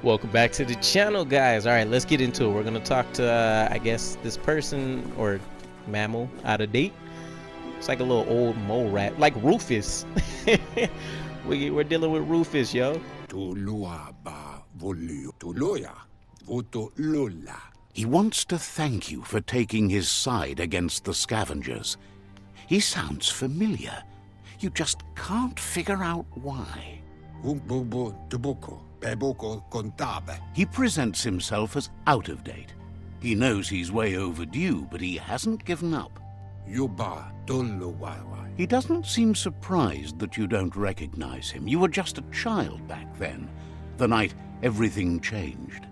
Welcome back to the channel, guys. All right, let's get into it. We're gonna talk to I guess this person or mammal out of date. It's like a little old mole rat, like Rufus. We're dealing with Rufus, yo. He wants to thank you for taking his side against the scavengers. He sounds familiar. You just can't figure out why. He presents himself as out of date. He knows he's way overdue, but he hasn't given up. He doesn't seem surprised that you don't recognize him. You were just a child back then, the night everything changed.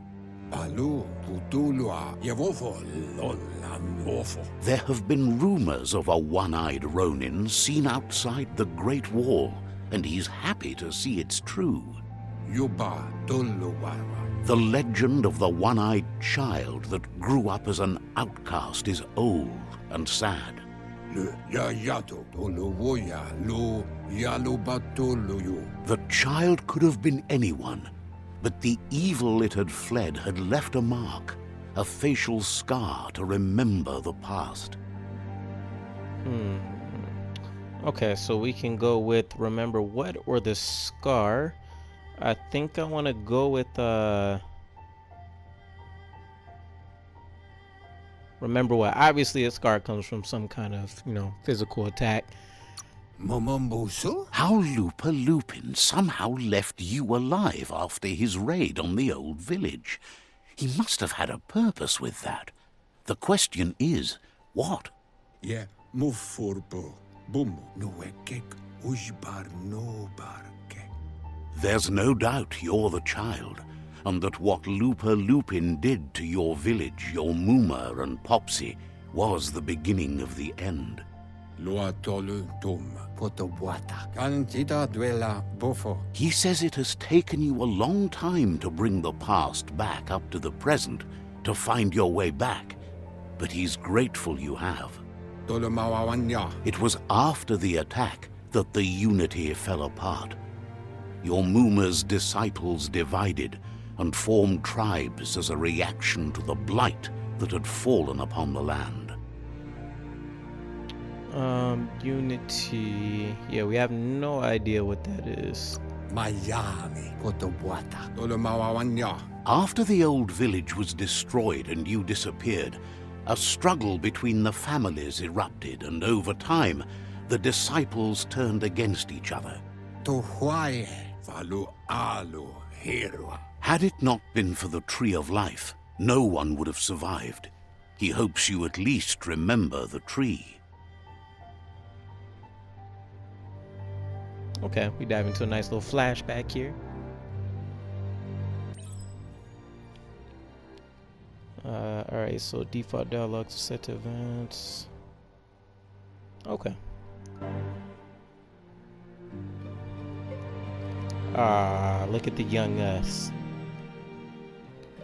There have been rumors of a one-eyed Ronin seen outside the Great Wall, and he's happy to see it's true. The legend of the one-eyed child that grew up as an outcast is old and sad. The child could have been anyone, but the evil it had fled had left a mark, a facial scar to remember the past. Okay, so we can go with remember what or the scar. I think I want to go with remember what. Obviously a scar comes from some kind of, physical attack. How Lupa Lupin somehow left you alive after his raid on the old village. He must have had a purpose with that. The question is, what? There's no doubt you're the child, and that what Lupa Lupin did to your village, your Muma and Popsy, was the beginning of the end. He says it has taken you a long time to bring the past back up to the present, to find your way back, but he's grateful you have. It was after the attack that the unity fell apart. Your Muma's disciples divided and formed tribes as a reaction to the blight that had fallen upon the land. Unity. Yeah, we have no idea what that is. After the old village was destroyed and you disappeared, a struggle between the families erupted, and over time, the disciples turned against each other. Had it not been for the Tree of Life, no one would have survived. He hopes you at least remember the tree. Okay, we dive into a nice little flashback here. Alright, so default dialogues set to events. Okay. Look at the young us.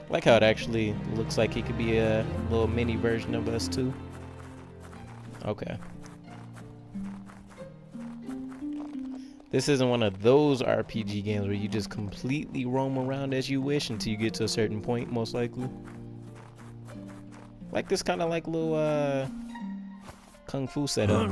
I like how it actually looks like he could be a little mini version of us too. Okay. This isn't one of those RPG games where you just completely roam around as you wish until you get to a certain point, most likely. Like this kind of like little kung fu setup.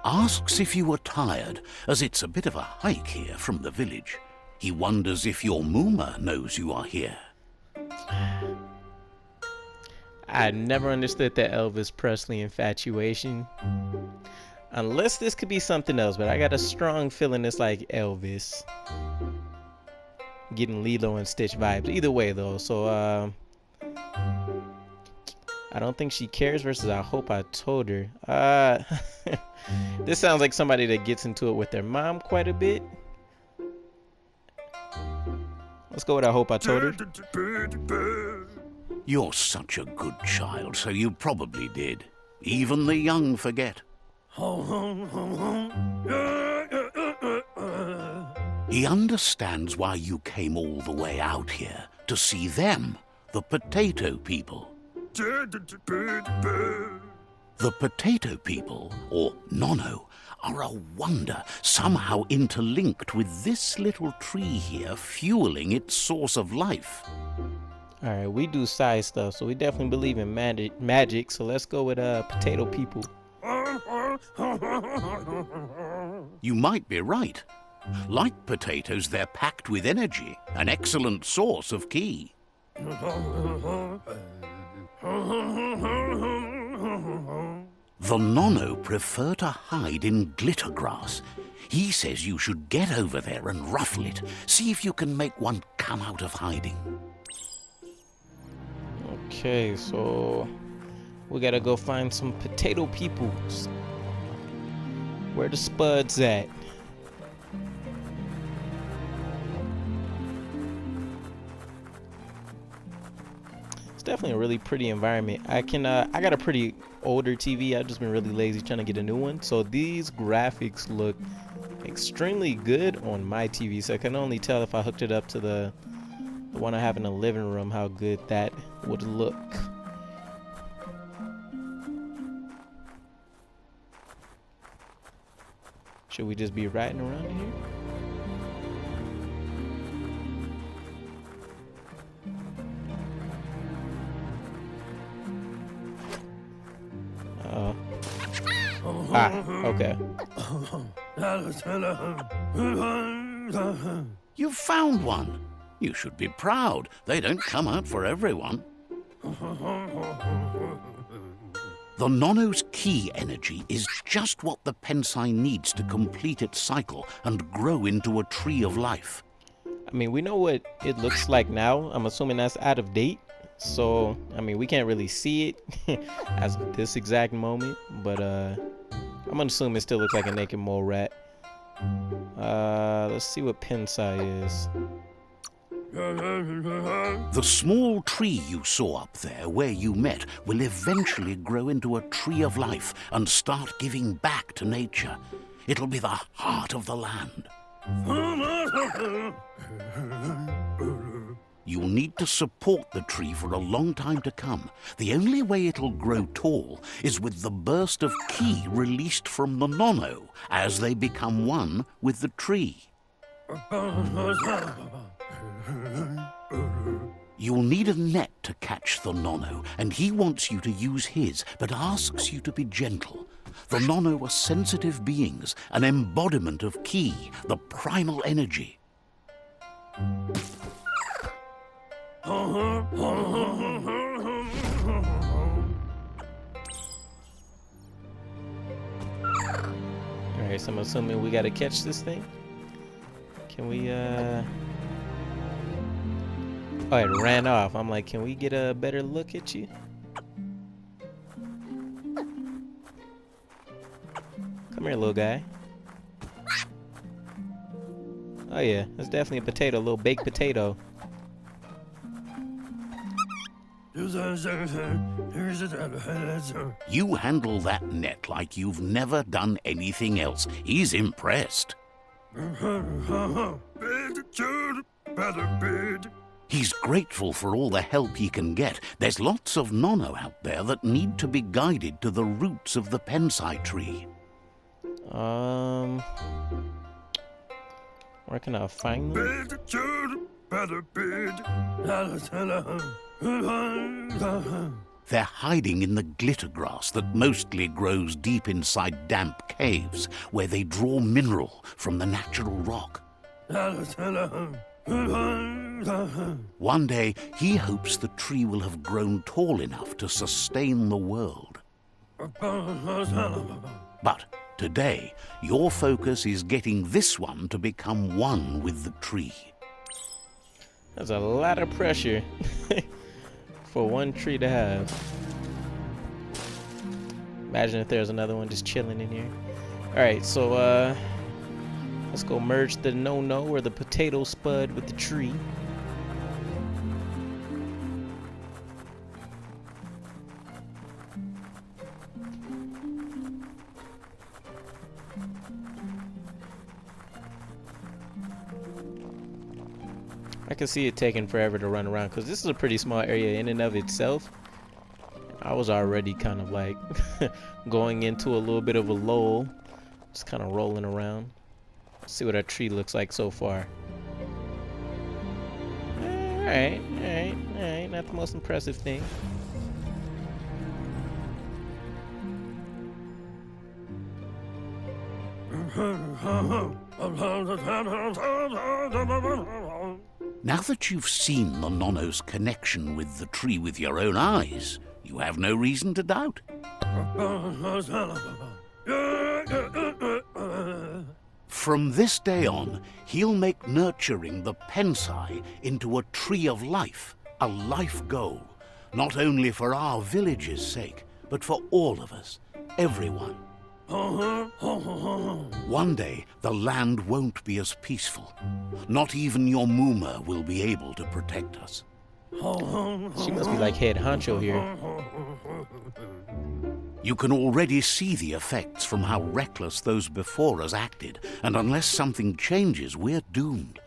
Asks if you were tired, as it's a bit of a hike here from the village. He wonders if your Muma knows you are here. I never understood that Elvis Presley infatuation. Unless this could be something else, but I got a strong feeling it's like Elvis. Getting Lilo and Stitch vibes. Either way though, so I don't think she cares versus I hope I told her. This sounds like somebody that gets into it with their mom quite a bit. Let's go with I hope I told her. You're such a good child, so you probably did. Even the young forget. He understands why you came all the way out here, to see them, the potato people. The potato people, or Nono, are a wonder, somehow interlinked with this little tree here, fueling its source of life. Alright, we do side stuff, so we definitely believe in magic, so let's go with potato people. You might be right. Like potatoes, they're packed with energy, an excellent source of ki. The Nono prefer to hide in glitter grass. He says you should get over there and ruffle it. See if you can make one come out of hiding. Okay, so we gotta go find some potato peoples. Where the spuds at? It's definitely a really pretty environment. I got a pretty older TV. I've just been really lazy trying to get a new one. So these graphics look extremely good on my TV. So I can only tell if I hooked it up to the one I have in the living room how good that would look. Should we just be riding around here? Okay. You've found one. You should be proud. They don't come out for everyone. The Nono's ki energy is just what the Psi needs to complete its cycle and grow into a tree of life. I mean, we know what it looks like now. I'm assuming that's out of date. So, I mean, we can't really see it as of this exact moment. But I'm gonna assume it still looks like a naked mole rat. Let's see what Psi is. The small tree you saw up there where you met will eventually grow into a tree of life and start giving back to nature. It'll be the heart of the land. You'll need to support the tree for a long time to come. The only way it'll grow tall is with the burst of ki released from the Nono as they become one with the tree. You'll need a net to catch the Nono, and he wants you to use his, but asks you to be gentle. The Nono are sensitive beings, an embodiment of ki, the primal energy. Alright, so I'm assuming we gotta catch this thing. Can we, Oh, it ran off. I'm like, can we get a better look at you? Come here, little guy. Oh yeah, that's definitely a potato, a little baked potato. You handle that net like you've never done anything else. He's impressed. He's grateful for all the help he can get. There's lots of Nono out there that need to be guided to the roots of the Psi tree. Where can I find them? They're hiding in the glitter grass that mostly grows deep inside damp caves, where they draw mineral from the natural rock. One day, he hopes the tree will have grown tall enough to sustain the world. But today, your focus is getting this one to become one with the tree. That's a lot of pressure for one tree to have. Imagine if there's another one just chilling in here. Alright, so let's go merge the no-no or the potato spud with the tree. I can see it taking forever to run around because this is a pretty small area in and of itself. I I was already kind of like going into a little bit of a lull, just kind of rolling around. Let's see what our tree looks like so far. Alright, not the most impressive thing. Now that you've seen the Nonno's connection with the tree with your own eyes, you have no reason to doubt. From this day on, he'll make nurturing the Psi into a tree of life, a life goal, not only for our village's sake, but for all of us, everyone. One day, the land won't be as peaceful. Not even your Muma will be able to protect us. She must be like head honcho here. You can already see the effects from how reckless those before us acted, and unless something changes, we're doomed.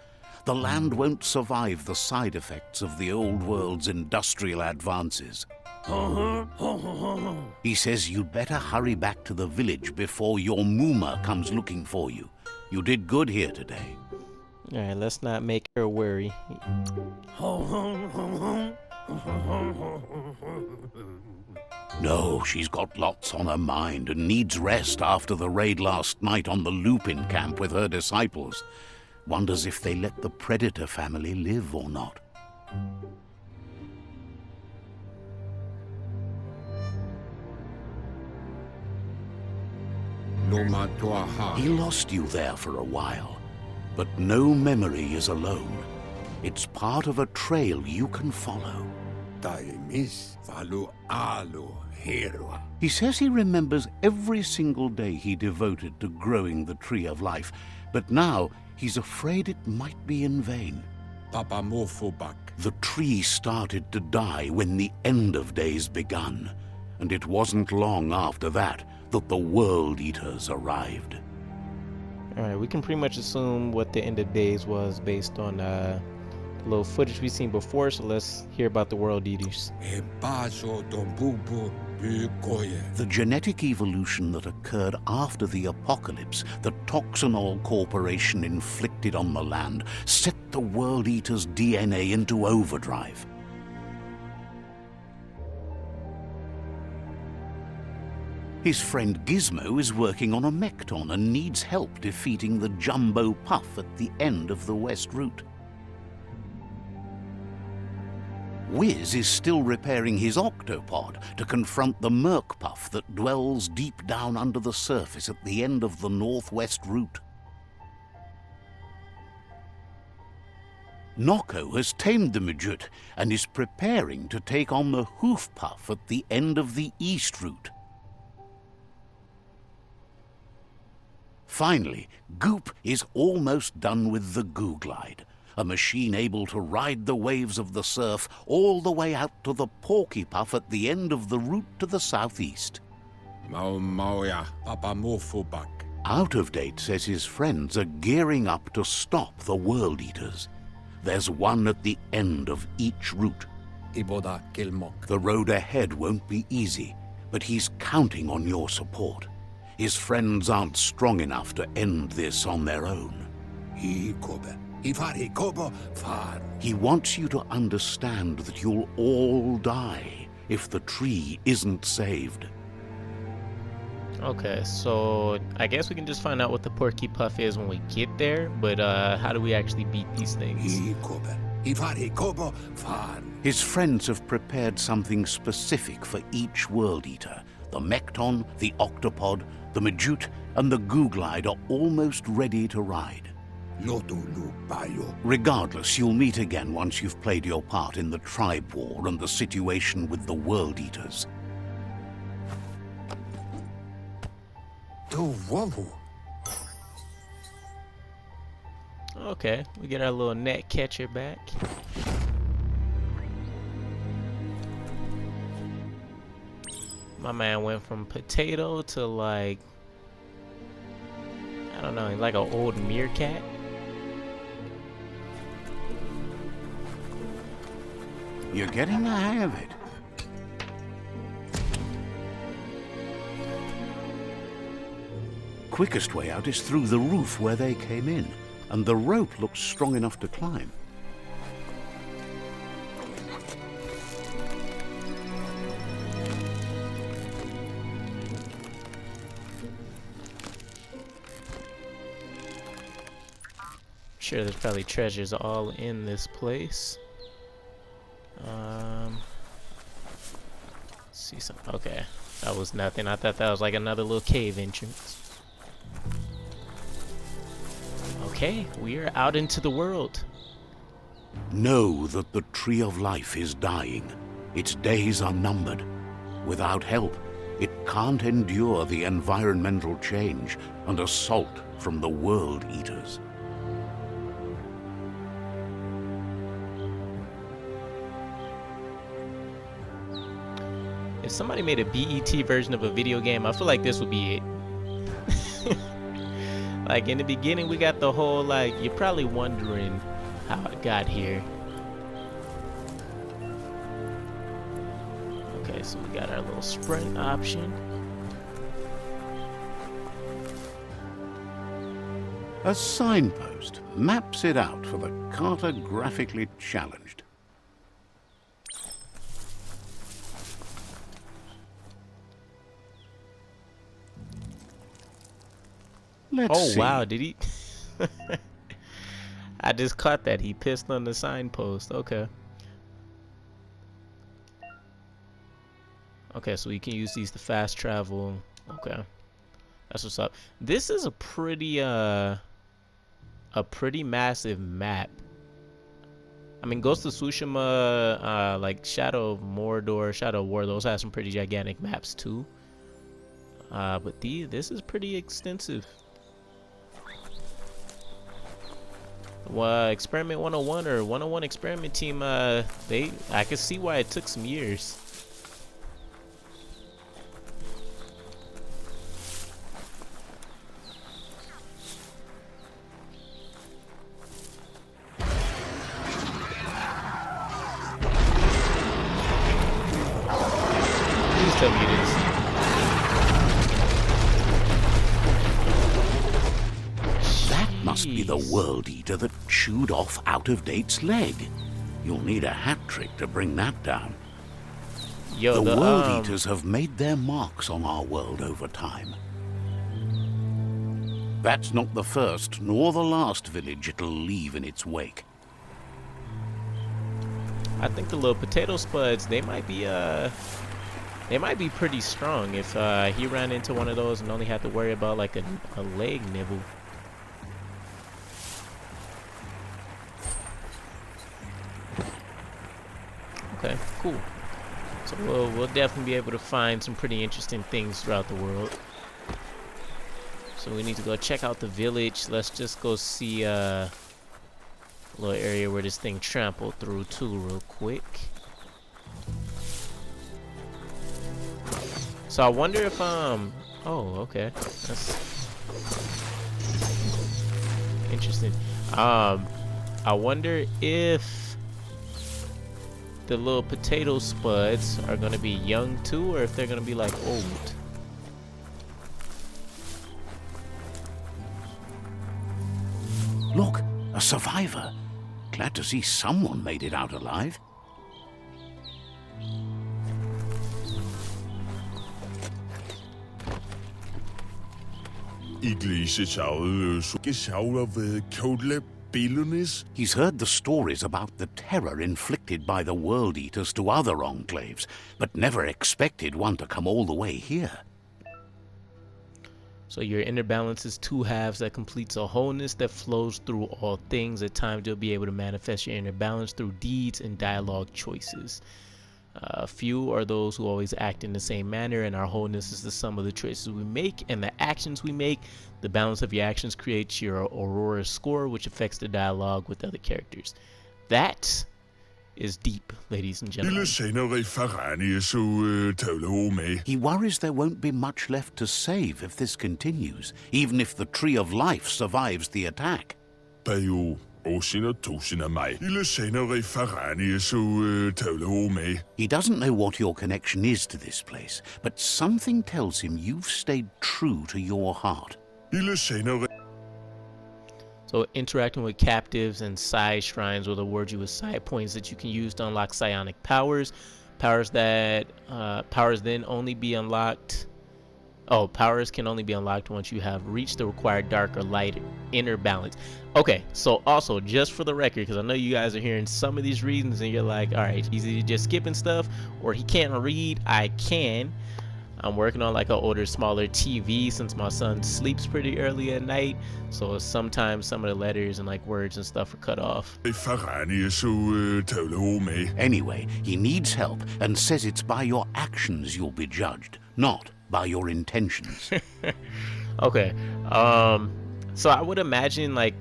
The land won't survive the side effects of the old world's industrial advances. He says you'd better hurry back to the village before your Muma comes looking for you. You did good here today. Alright, let's not make her worry. No, she's got lots on her mind and needs rest after the raid last night on the Lupin camp with her disciples. Wonders if they let the Predator family live or not. He lost you there for a while, but no memory is alone. It's part of a trail you can follow. He says he remembers every single day he devoted to growing the Tree of Life, but now he's afraid it might be in vain. The tree started to die when the end of days begun, and it wasn't long after that that the World Eaters arrived. Alright, we can pretty much assume what the end of days was based on a little footage we've seen before, so let's hear about the World Eaters. The genetic evolution that occurred after the apocalypse that Toxanol Corporation inflicted on the land set the World Eaters' DNA into overdrive. His friend Gizmo is working on a Mekton and needs help defeating the Jumbo Puff at the end of the West Route. Wiz is still repairing his octopod to confront the Merc Puff that dwells deep down under the surface at the end of the Northwest Route. Nocco has tamed the Midget and is preparing to take on the Hoof Puff at the end of the East Route. Finally, Goop is almost done with the Googlide, a machine able to ride the waves of the surf all the way out to the Porky Puff at the end of the route to the southeast. Out of Date says his friends are gearing up to stop the World Eaters. There's one at the end of each route. The road ahead won't be easy, but he's counting on your support. His friends aren't strong enough to end this on their own. He wants you to understand that you'll all die if the tree isn't saved. Okay, so I guess we can just find out what the Porky Puff is when we get there, but how do we actually beat these things? His friends have prepared something specific for each World Eater. The Mekton, the Octopod, the Midget, and the Googlide are almost ready to ride. Regardless, you'll meet again once you've played your part in the tribe war and the situation with the World Eaters. Okay, we get our little net catcher back. My man went from potato to like, I don't know, like an old meerkat. You're getting the hang of it. quickest way out is through the roof where they came in, and the rope looks strong enough to climb. Sure, there's probably treasures all in this place. See some. Okay, that was nothing. I thought that was like another little cave entrance. Okay, we are out into the world. Know that the Tree of Life is dying. Its days are numbered. Without help, it can't endure the environmental change and assault from the World Eaters. If somebody made a BET version of a video game, I feel like this would be it. Like in the beginning, we got the whole like, you're probably wondering how it got here. Okay, so we got our little sprint option. A signpost maps it out for the cartographically challenged. Let's see. Wow, did he? I just caught that. He pissed on the signpost. Okay. Okay, so we can use these to fast travel. Okay. That's what's up. This is a pretty massive map. I mean, Ghost of Tsushima, like Shadow of Mordor, Shadow of War, those have some pretty gigantic maps too. But this is pretty extensive. Well, Experiment 101 or 101 Experiment Team, I can see why it took some years. Please tell me it is. Must be the World Eater that chewed off Out-of-Date's leg. You'll need a hat trick to bring that down. Yo, the World Eaters have made their marks on our world over time. That's not the first nor the last village it'll leave in its wake. I think the little potato spuds, they might be pretty strong if he ran into one of those and only had to worry about like a leg nibble. Okay, cool. So we'll definitely be able to find some pretty interesting things throughout the world. So we need to go check out the village. Let's just go see a little area where this thing trampled through too real quick. So I wonder if oh, okay. That's interesting. I wonder if the little potato spuds are gonna be young too, or if they're gonna be like old. Look, a survivor. Glad to see someone made it out alive. He's heard the stories about the terror inflicted by the World Eaters to other enclaves, but never expected one to come all the way here. So your inner balance is two halves that completes a wholeness that flows through all things. At times you'll be able to manifest your inner balance through deeds and dialogue choices. Few are those who always act in the same manner, and our wholeness is the sum of the choices we make and the actions we make. The balance of your actions creates your Aurora score, which affects the dialogue with other characters. That is deep, ladies and gentlemen. He worries there won't be much left to save if this continues, even if the Tree of Life survives the attack. He doesn't know what your connection is to this place, but something tells him you've stayed true to your heart. So interacting with captives and psi shrines will award you with psi points that you can use to unlock psionic powers. Powers then only be unlocked. Oh, powers can only be unlocked once you have reached the required dark or light inner balance. Okay, so also just for the record, because I know you guys are hearing some of these reasons and you're like, all right, he's either just skipping stuff or he can't read. I can. I'm working on like an older, smaller TV since my son sleeps pretty early at night. So sometimes some of the letters and like words and stuff are cut off. Anyway, he needs help and says it's by your actions you'll be judged, not by your intentions. Okay. So I would imagine, like,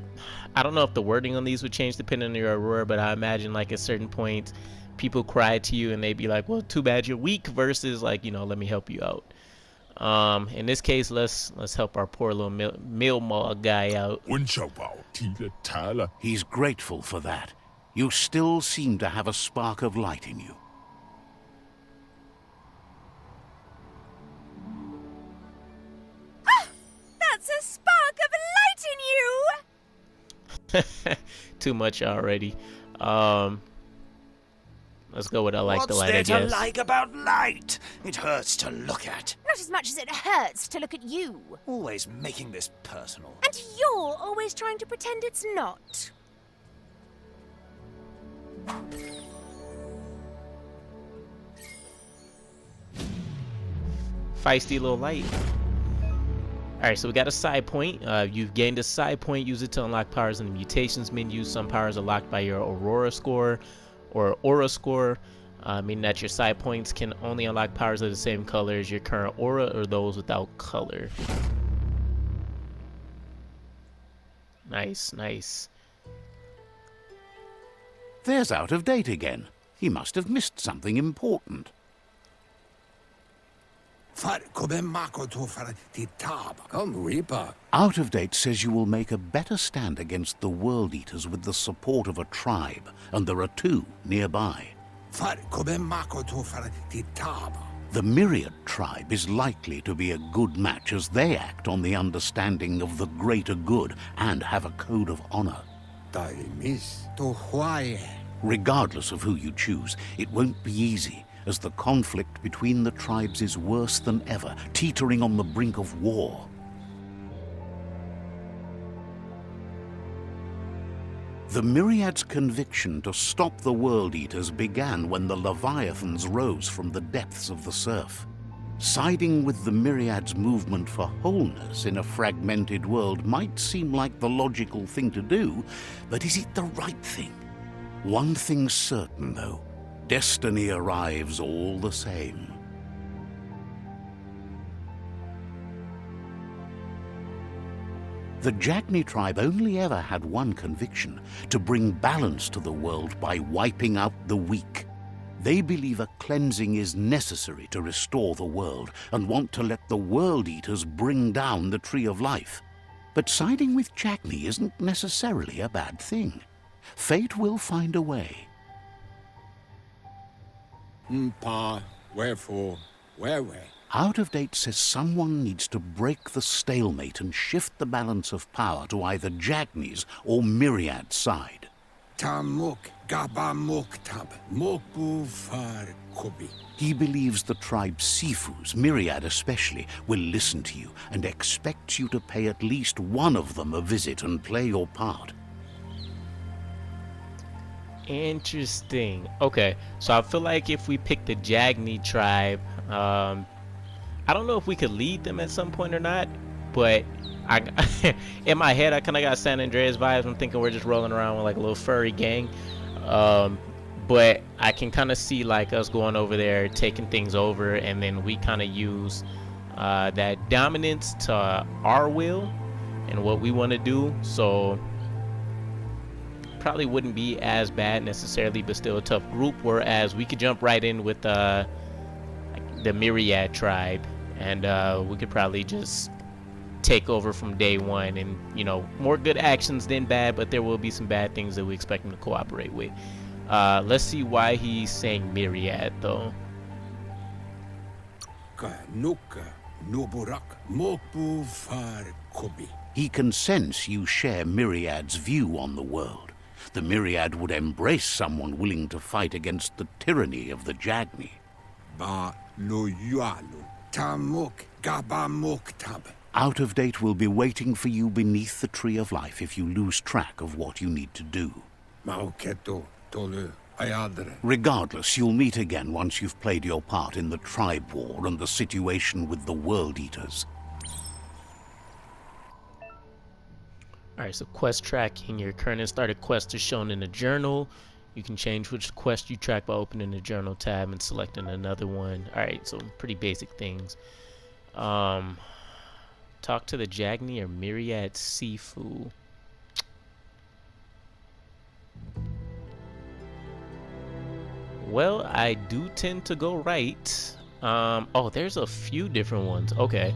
I don't know if the wording on these would change depending on your aurora, but I imagine like at certain points people cry to you and they'd be like, well, too bad you're weak, versus like, you know, let me help you out. In this case, let's help our poor little meal guy out. He's grateful for that. You still seem to have a spark of light in you. That's a spark of light in you! Too much already. Let's go with I like the light, I guess. What's there to like about light? It hurts to look at. Not as much as it hurts to look at you. Always making this personal. And you're always trying to pretend it's not. Feisty little light. Alright, so we got a psi point. You've gained a psi point. Use it to unlock powers in the mutations menu. Some powers are locked by your aurora score or aura score, meaning that your psi points can only unlock powers of the same color as your current aura or those without color. Nice, nice. There's out of date again. He must have missed something important. Out of date says you will make a better stand against the World Eaters with the support of a tribe, and there are two nearby. The Myriad tribe is likely to be a good match, as they act on the understanding of the greater good and have a code of honor. Regardless of who you choose, it won't be easy, as the conflict between the tribes is worse than ever, teetering on the brink of war. The Myriad's conviction to stop the World Eaters began when the Leviathans rose from the depths of the surf. Siding with the Myriad's movement for wholeness in a fragmented world might seem like the logical thing to do, but is it the right thing? One thing's certain, though. Destiny arrives all the same. The Jagni tribe only ever had one conviction: to bring balance to the world by wiping out the weak. They believe a cleansing is necessary to restore the world and want to let the World Eaters bring down the Tree of Life. But siding with Jagni isn't necessarily a bad thing. Fate will find a way. Wherefore, where? Out of date says someone needs to break the stalemate and shift the balance of power to either Jagni's or Myriad's side. He believes the tribe Sifus, Myriad especially, will listen to you and expects you to pay at least one of them a visit and play your part. Interesting. Okay, so I feel like if we pick the Jagni tribe, I don't know if we could lead them at some point or not, but in my head I kind of got San Andreas vibes. I'm thinking we're just rolling around with like a little furry gang, but I can kind of see like us going over there, taking things over, and then we kind of use that dominance to our will and what we want to do. So probably wouldn't be as bad necessarily, but still a tough group, whereas we could jump right in with the Myriad tribe, and we could probably just take over from day one, and you know, more good actions than bad, but there will be some bad things that we expect him to cooperate with. Let's see why he's saying Myriad though. He can sense you share Myriad's view on the world. The Myriad would embrace someone willing to fight against the tyranny of the Jagni. Out of Date will be waiting for you beneath the Tree of Life if you lose track of what you need to do. Regardless, you'll meet again once you've played your part in the tribe war and the situation with the World Eaters. Alright, so quest tracking. Your current and started quest is shown in the journal. You can change which quest you track by opening the journal tab and selecting another one. Alright, so pretty basic things. Talk to the Jagni or Myriad Sifu. Well, I do tend to go right. Oh, there's a few different ones. Okay.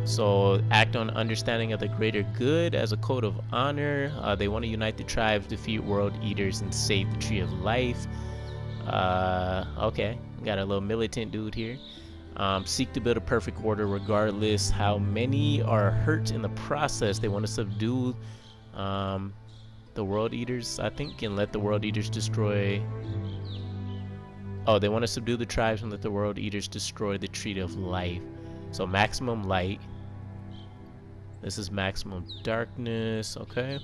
So, act on understanding of the greater good as a code of honor. They want to unite the tribes, defeat world eaters, and save the Tree of Life. Okay. Got a little militant dude here. Seek to build a perfect order regardless how many are hurt in the process. They want to subdue the world eaters, I think, and let the world eaters destroy... Oh, they want to subdue the tribes and let the world eaters destroy the Tree of Life. So maximum light. This is maximum darkness. Okay.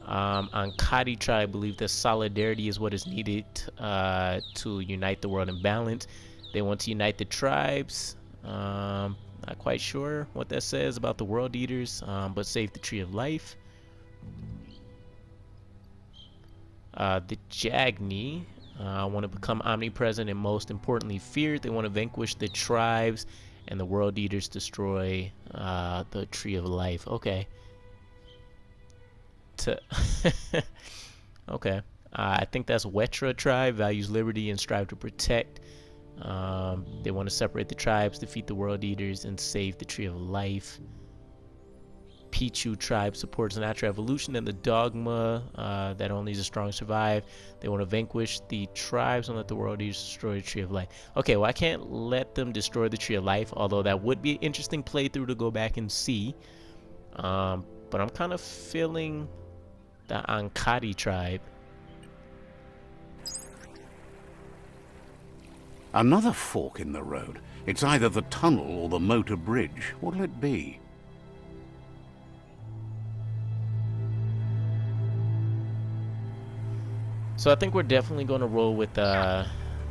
On Kadi tribe, believe that solidarity is what is needed to unite the world in balance. They want to unite the tribes. Not quite sure what that says about the world eaters, but save the Tree of Life. The Jagni want to become omnipresent and most importantly feared. They want to vanquish the tribes and the world eaters destroy the Tree of Life. Okay. Okay. I think that's Wetra tribe. Values liberty and strive to protect. They want to separate the tribes, defeat the world eaters, and save the Tree of Life. Pichu tribe supports natural evolution and the dogma that only the strong survive. They want to vanquish the tribes and let the world eaters destroy the Tree of Life. Okay, well, I can't let them destroy the Tree of Life, although that would be an interesting playthrough to go back and see. But I'm kind of feeling the Ankari tribe. Another fork in the road. It's either the tunnel or the motor bridge. What'll it be? So I think we're definitely going to roll with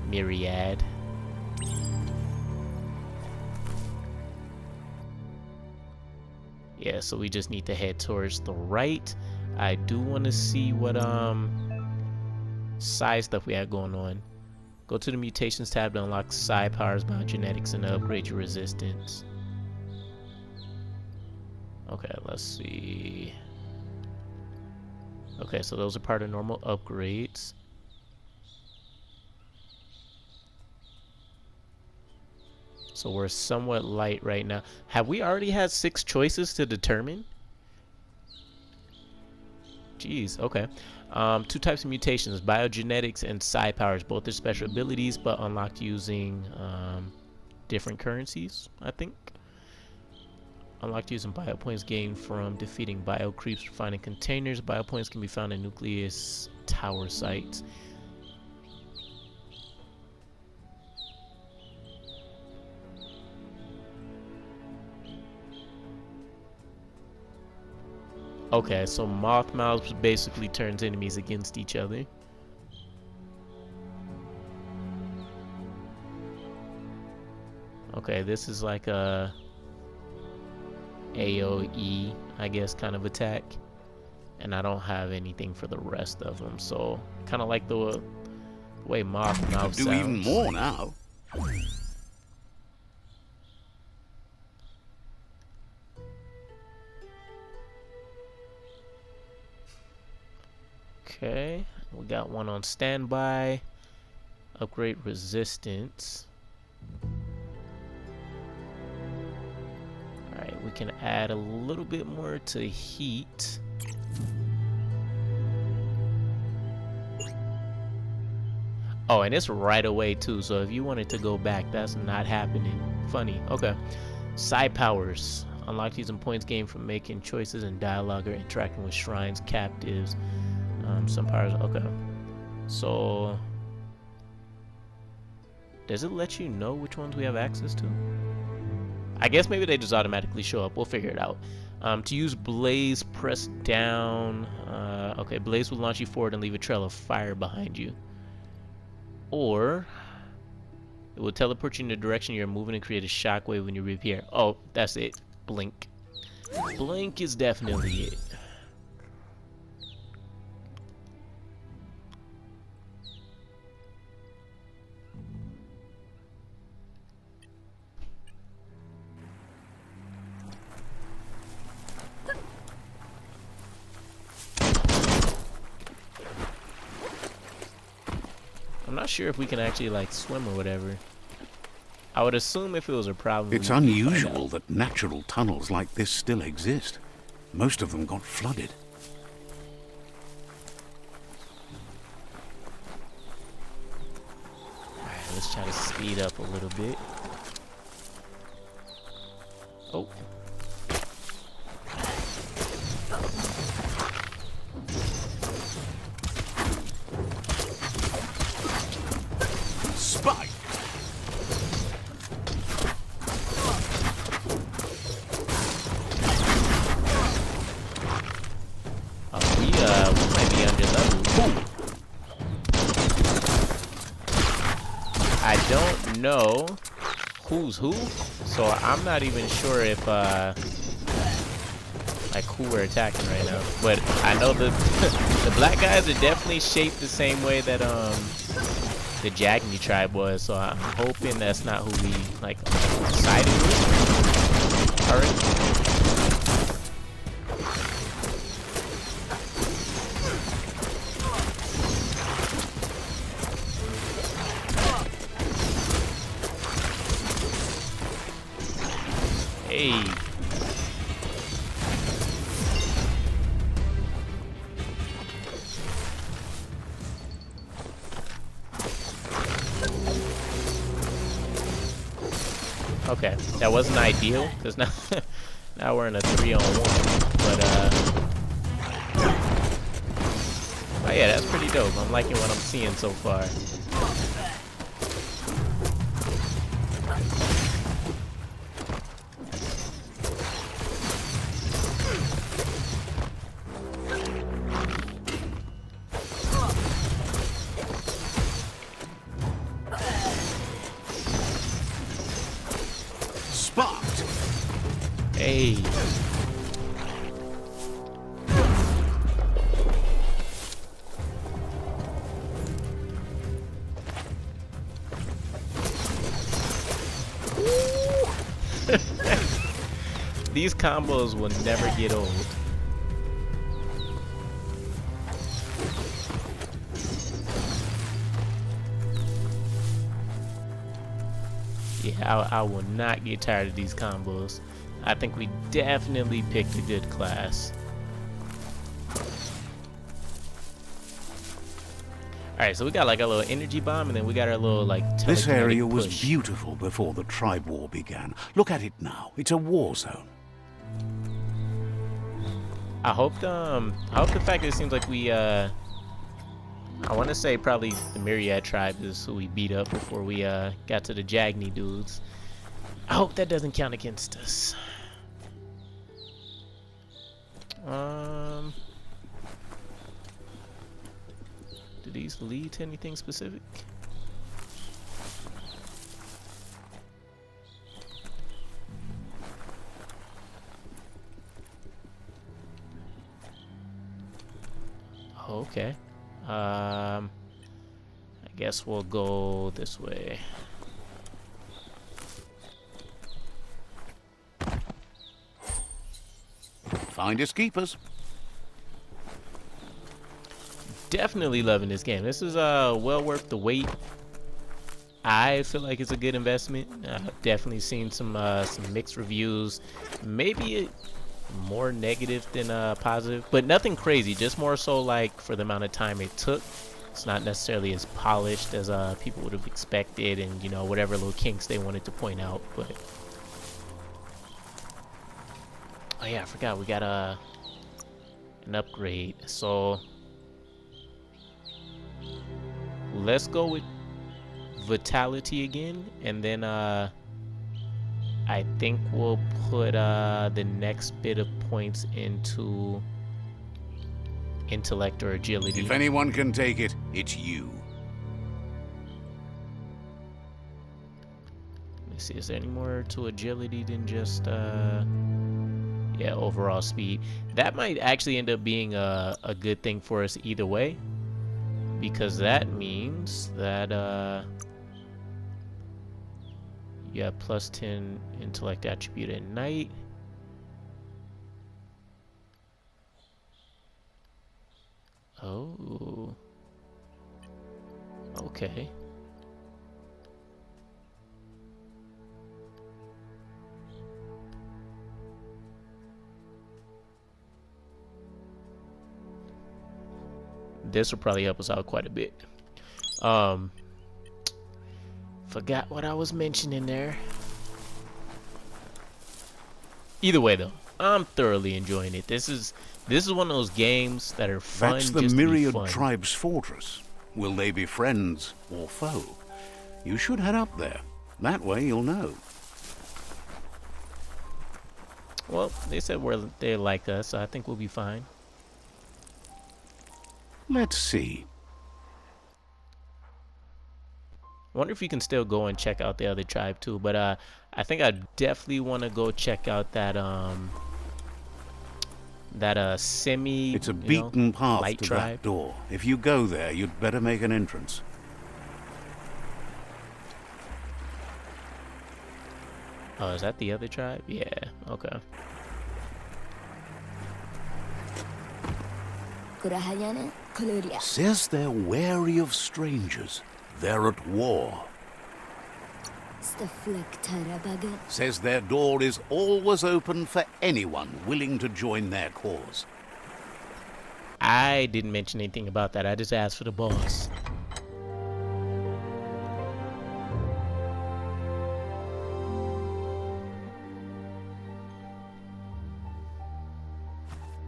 Myriad. Yeah, so we just need to head towards the right. I do want to see what psi stuff we have going on. Go to the mutations tab to unlock psi powers, biogenetics, and upgrade your resistance. Okay, let's see. Okay, so those are part of normal upgrades. So we're somewhat light right now. Have we already had 6 choices to determine? Jeez, okay. 2 types of mutations, biogenetics and psi powers. Both are special abilities, but unlocked using different currencies, I think. Unlocked using biopoints gained from defeating bio creeps or finding containers. Biopoints can be found in nucleus tower sites. Okay, so moth mouths basically turns enemies against each other. Okay, this is like a AoE, I guess, kind of attack, and I don't have anything for the rest of them, so kind of like the way moth mouth sounds. Do even more now. Okay, we got one on standby. Upgrade resistance. Alright, we can add a little bit more to heat. Oh, and it's right away too, so if you wanted to go back, that's not happening. Funny. Okay. Psi powers. Unlock using points gained from making choices in dialogue or interacting with shrines, captives. Some powers. Okay. So, does it let you know which ones we have access to? I guess maybe they just automatically show up. We'll figure it out. To use Blaze, press down. Okay, Blaze will launch you forward and leave a trail of fire behind you. Or it will teleport you in the direction you're moving and create a shockwave when you reappear. Oh, that's it. Blink. Blink is definitely it. I'm not sure if we can actually like swim or whatever. I would assume if it was a problem. It's unusual that natural tunnels like this still exist. Most of them got flooded. Alright, let's try to speed up a little bit. Oh. Spike! We might be under level. I don't know who's who, so I'm not even sure if like who we're attacking right now. But I know the the black guys are definitely shaped the same way that the Jagni tribe was, so I'm hoping that's not who we like sided with. Alright. Hey. Okay, that wasn't ideal because now now we're in a 3-on-1. But oh yeah, that's pretty dope. I'm liking what I'm seeing so far. Hey. These combos will never get old. Yeah, I will not get tired of these combos. I think we definitely picked a good class. Alright, so we got like a little energy bomb, and then we got our little like telekinetic This area was push. beautiful before the tribe war began. Look at it now. It's a war zone. I hope the fact that it seems like we I want to say probably the Myriad tribe is who we beat up before we got to the Jagni dudes. I hope that doesn't count against us. Do these lead to anything specific? Okay. I guess we'll go this way. Finders keepers. Definitely loving this game. This is well worth the wait. I feel like it's a good investment. I've definitely seen some mixed reviews. Maybe more negative than positive, but nothing crazy. Just more so like for the amount of time it took. It's not necessarily as polished as people would have expected, and you know, whatever little kinks they wanted to point out. But Oh yeah, I forgot we got an upgrade. So let's go with vitality again, and then I think we'll put the next bit of points into intellect or agility. If anyone can take it, it's you. Let me see, is there any more to agility than just yeah, overall speed? That might actually end up being a good thing for us either way, because that means that you have plus 10 intellect attribute at night. Oh, okay. This will probably help us out quite a bit. Forgot what I was mentioning there. Either way though, I'm thoroughly enjoying it. This is one of those games that are fun. That's the just to be Myriad fun. tribe's fortress. Will they be friends or foe? You should head up there. That way you'll know. Well, they said they're like us, so I think we'll be fine. Let's see. I wonder if you can still go and check out the other tribe too, but I think I definitely want to go check out that semi. It's a beaten path light to tribe. that door. If you go there, you'd better make an entrance. Oh, is that the other tribe? Yeah, okay. Says they're wary of strangers. They're at war. Says their door is always open for anyone willing to join their cause. I didn't mention anything about that. I just asked for the boss.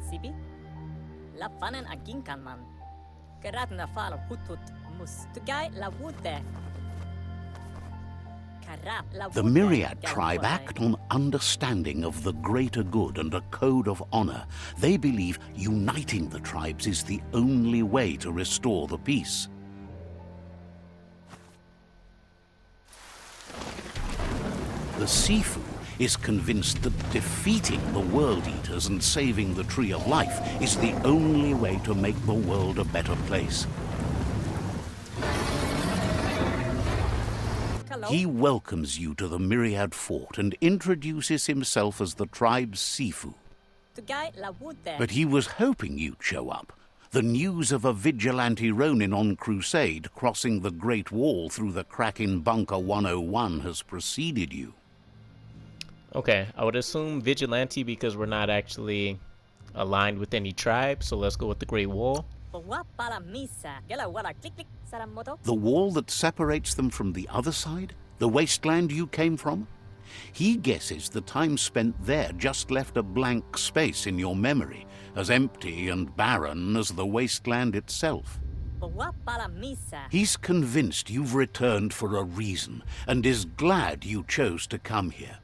Sibi? Lapanen aginkan man. Gerat na fal hutut mus. Tugai la wute. The Myriad tribe act on understanding of the greater good and a code of honor. They believe uniting the tribes is the only way to restore the peace. The Sifu is convinced that defeating the World Eaters and saving the Tree of Life is the only way to make the world a better place. He welcomes you to the Myriad fort and introduces himself as the tribe's Sifu. But he was hoping you'd show up. The news of a vigilante Ronin on crusade crossing the Great Wall through the crack in Bunker 101 has preceded you. Okay, I would assume vigilante because we're not actually aligned with any tribe, so let's go with the Great Wall. The wall that separates them from the other side? The wasteland you came from? He guesses the time spent there just left a blank space in your memory, as empty and barren as the wasteland itself. He's convinced you've returned for a reason, and is glad you chose to come here.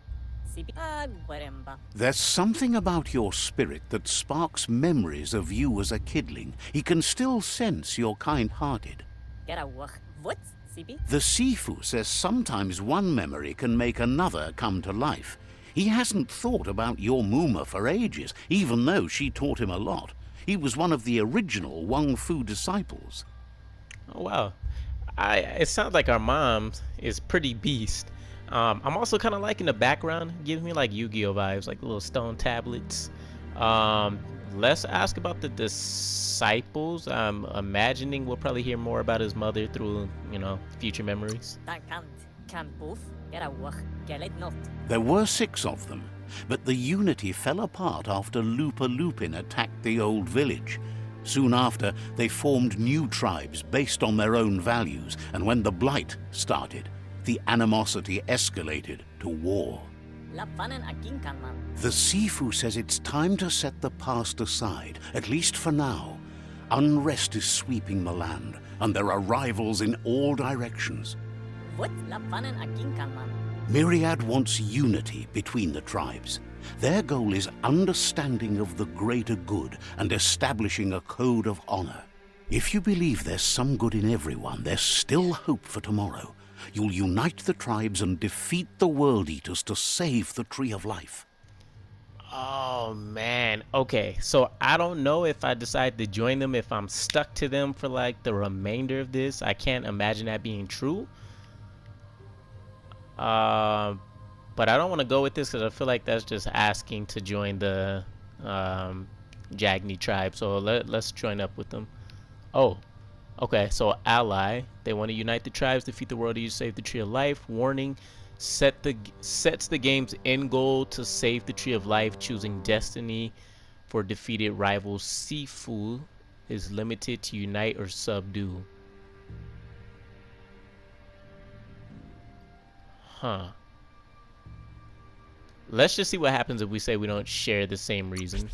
There's something about your spirit that sparks memories of you as a kidling. He can still sense you're kind-hearted. The Sifu says sometimes one memory can make another come to life. He hasn't thought about your Muma for ages, even though she taught him a lot. He was one of the original Wang Fu disciples. Oh, wow. It sounds like our mom is pretty beast. I'm also kind of liking the background. It gives me like Yu-Gi-Oh vibes, like little stone tablets. Let's ask about the disciples. I'm imagining we'll probably hear more about his mother through, future memories. There were 6 of them, but the unity fell apart after Lupa Lupin attacked the old village. Soon after, they formed new tribes based on their own values, and when the Blight started, the animosity escalated to war. Lafanen aginkan man. The Sifu says it's time to set the past aside, at least for now. Unrest is sweeping the land, and there are rivals in all directions. What lafanen aginkan man? Myriad wants unity between the tribes. Their goal is understanding of the greater good and establishing a code of honor. If you believe there's some good in everyone, there's still hope for tomorrow. You'll unite the tribes and defeat the World Eaters to save the Tree of Life. Oh man. Okay, so I don't know if I decide to join them, if I'm stuck to them for like the remainder of this. I can't imagine that being true. But I don't want to go with this because I feel like that's just asking to join the Jagni tribe. So let's join up with them. Oh, okay. So ally. They want to unite the tribes, defeat the world, use save the Tree of Life. Warning: sets the game's end goal to save the Tree of Life. Choosing destiny for defeated rival Sifu is limited to unite or subdue. Huh. Let's just see what happens if we say we don't share the same reason.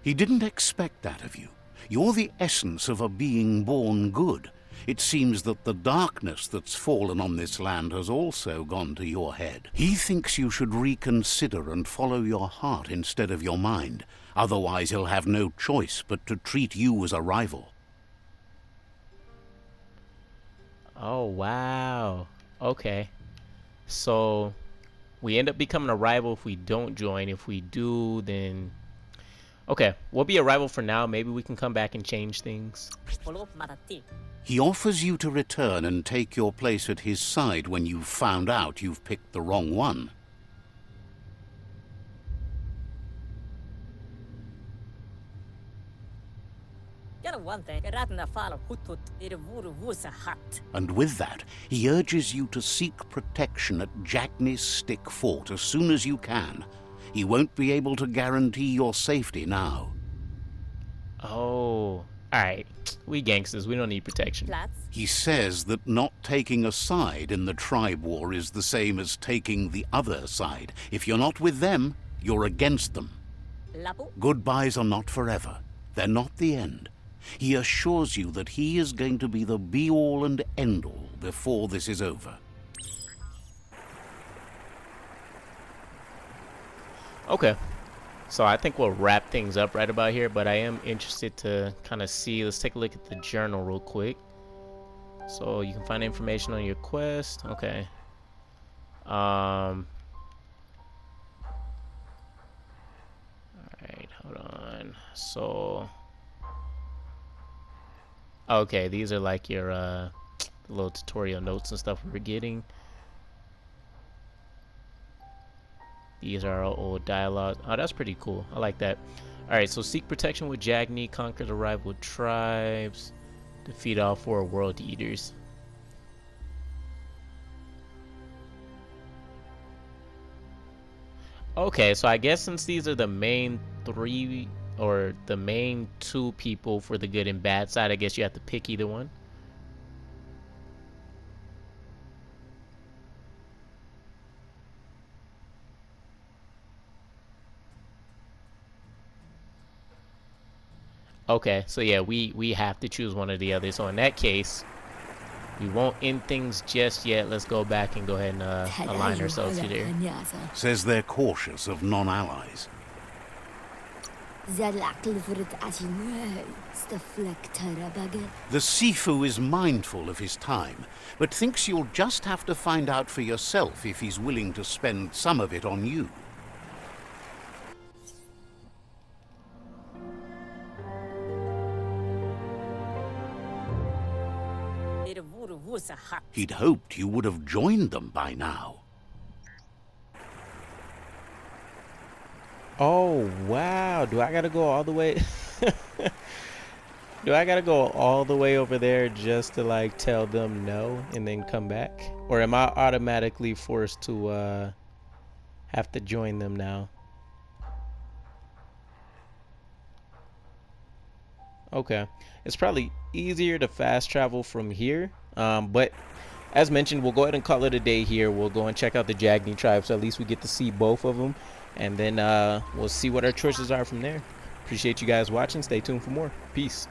He didn't expect that of you. You're the essence of a being born good. It seems that the darkness that's fallen on this land has also gone to your head. He thinks you should reconsider and follow your heart instead of your mind. Otherwise, he'll have no choice but to treat you as a rival. Oh, wow. Okay. So we end up becoming a rival if we don't join. If we do, then okay, we'll be a rival for now. Maybe we can come back and change things. He offers you to return and take your place at his side when you've found out you've picked the wrong one. And with that, he urges you to seek protection at Jagni's Stick Fort as soon as you can. He won't be able to guarantee your safety now. Oh, alright. We gangsters, we don't need protection. He says that not taking a side in the tribe war is the same as taking the other side. If you're not with them, you're against them. Goodbyes are not forever. They're not the end. He assures you that he is going to be the be-all and end-all before this is over. Okay. So I think we'll wrap things up right about here, but I am interested to kind of see. Let's take a look at the journal real quick. So you can find information on your quest. Okay. Alright, hold on. So okay, these are like your little tutorial notes and stuff we're getting. These are our old dialogue. Oh, that's pretty cool. I like that. Alright, so seek protection with Jagni, conquer the rival tribes, defeat all 4 world eaters. Okay, so I guess since these are the main 3 or the main 2 people for the good and bad side, I guess you have to pick either one. Okay, so yeah, we have to choose one or the other. So in that case, we won't end things just yet. Let's go back and go ahead and align ourselves here. Says they're cautious of non-allies. The Sifu is mindful of his time, but thinks you'll just have to find out for yourself if he's willing to spend some of it on you. He'd hoped you would have joined them by now. Oh, wow. Do I gotta go all the way? Do I gotta go all the way over there just to like tell them no and then come back? Or am I automatically forced to have to join them now? Okay. It's probably easier to fast travel from here. But as mentioned, we'll go ahead and call it a day here. We'll go and check out the Jagni tribe, so at least we get to see both of them, and then we'll see what our choices are from there. Appreciate you guys watching. Stay tuned for more. Peace.